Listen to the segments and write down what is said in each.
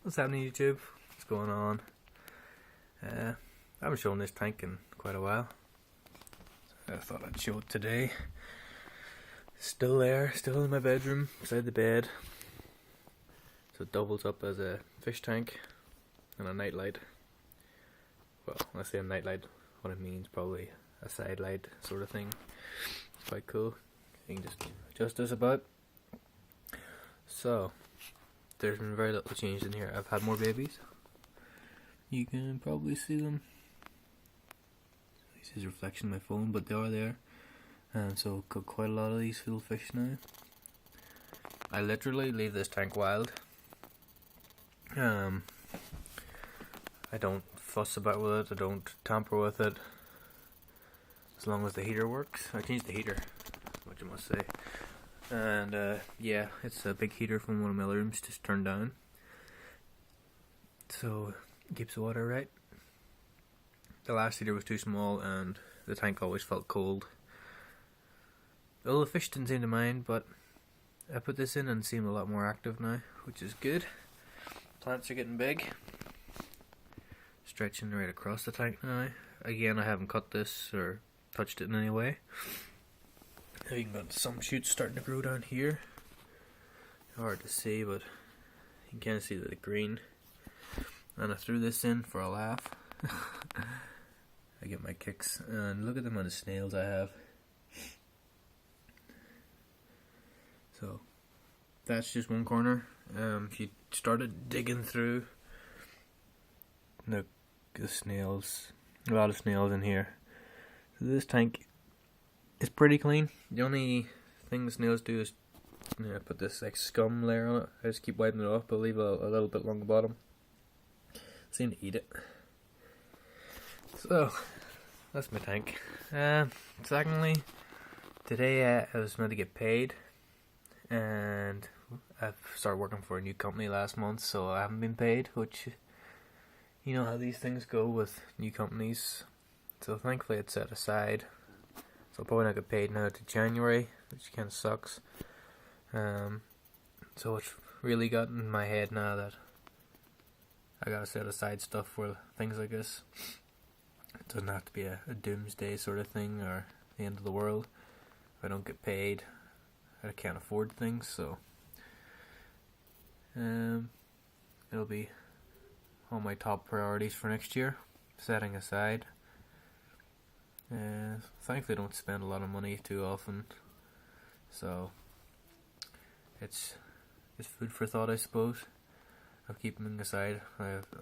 What's happening, YouTube? What's going on? I haven't shown this tank in quite a while. I thought I'd show it today. Still there, still in my bedroom, beside the bed. So it doubles up as a fish tank and a nightlight. Well, when I say a nightlight, what it means probably a side light sort of thing. It's quite cool. You can just adjust this about. So, there's been very little change in here. I've had more babies. You can probably see them. This is a reflection of my phone, but they are there. And so I've got quite a lot of these little fish now. I literally leave this tank wild. I don't fuss about with it. I don't tamper with it. As long as the heater works. I changed the heater, what you must say. And yeah, it's a big heater from one of my rooms, just turned down. So it keeps the water right. The last heater was too small and the tank always felt cold. Well, the fish didn't seem to mind, but I put this in and seem a lot more active now, which is good. Plants are getting big. Stretching right across the tank now. Again, I haven't cut this or touched it in any way. I've even got some shoots starting to grow down here. Hard to see, but you can kind of see the green. And I threw this in for a laugh. I get my kicks. And look at the amount of snails I have. So, that's just one corner. If you started digging through the snails, a lot of snails in here. So this tank is pretty clean. The only thing the snails do is put this like scum layer on it. I just keep wiping it off, but leave a little bit along the bottom. Seem to eat it. So that's my tank. Secondly, today I was meant to get paid, and I've started working for a new company last month, so I haven't been paid, which, you know how these things go with new companies. So thankfully it's set aside. So I'll probably not get paid now to January, which kind of sucks. So it's really got in my head now that I gotta set aside stuff for things like this. It doesn't have to be a doomsday sort of thing or the end of the world. If I don't get paid, I can't afford things, so it'll be on my top priorities for next year, setting aside. Thankfully I don't spend a lot of money too often, so it's food for thought, I suppose, of keeping aside.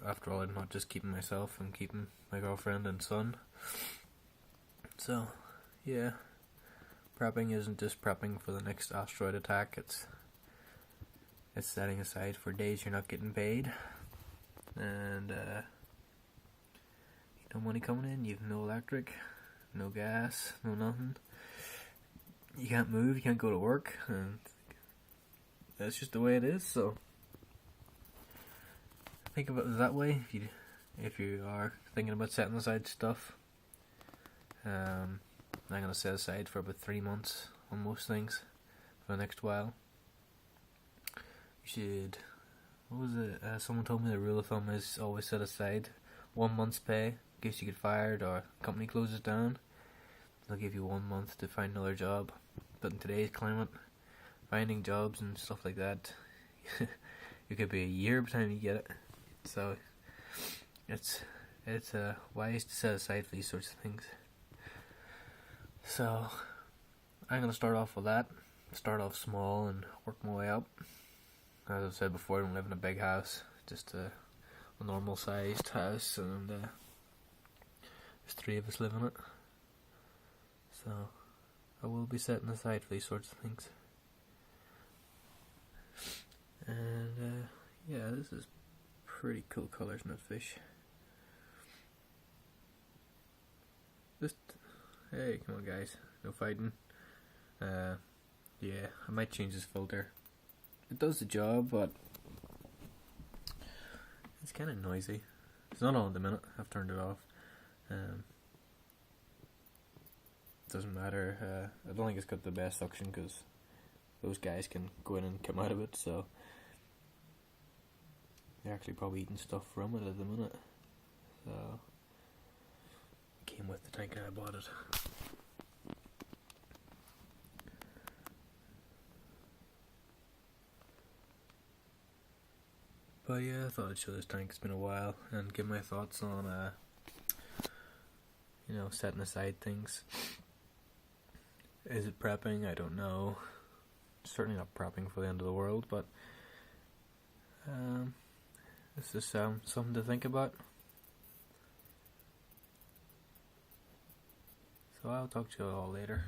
After all, I'm not just keeping myself, I'm keeping my girlfriend and son. So yeah, prepping isn't just prepping for the next asteroid attack, it's setting aside for days you're not getting paid, and no money coming in, you've no electric, no gas, no nothing. You can't move, you can't go to work, and that's just the way it is. So think of it that way if you are thinking about setting aside stuff. I'm gonna set aside for about 3 months on most things for the next while. You should, what was it? Someone told me the rule of thumb is always set aside 1 month's pay in case you get fired or company closes down. They'll give you 1 month to find another job. But in today's climate, finding jobs and stuff like that, it could be a year by the time you get it. So it's wise to set aside for these sorts of things. So I'm gonna start off with that. Start off small and work my way up. As I've said before, I don't live in a big house, just a normal sized house, and there's 3 of us live in it. So I will be setting aside for these sorts of things. And yeah, this is pretty cool colours in that fish. Just, hey, come on guys, no fighting. Yeah, I might change this filter. It does the job, but it's kind of noisy. It's not on at the minute, I've turned it off. Doesn't matter. I don't think it's got the best suction because those guys can go in and come out of it, so They're actually probably eating stuff from it at the minute. So, it came with the tank and I bought it. But yeah, I thought I'd show this tank. It's been a while, and give my thoughts on, setting aside things. Is it prepping? I don't know. Certainly not prepping for the end of the world, but this is something to think about. So I'll talk to you all later.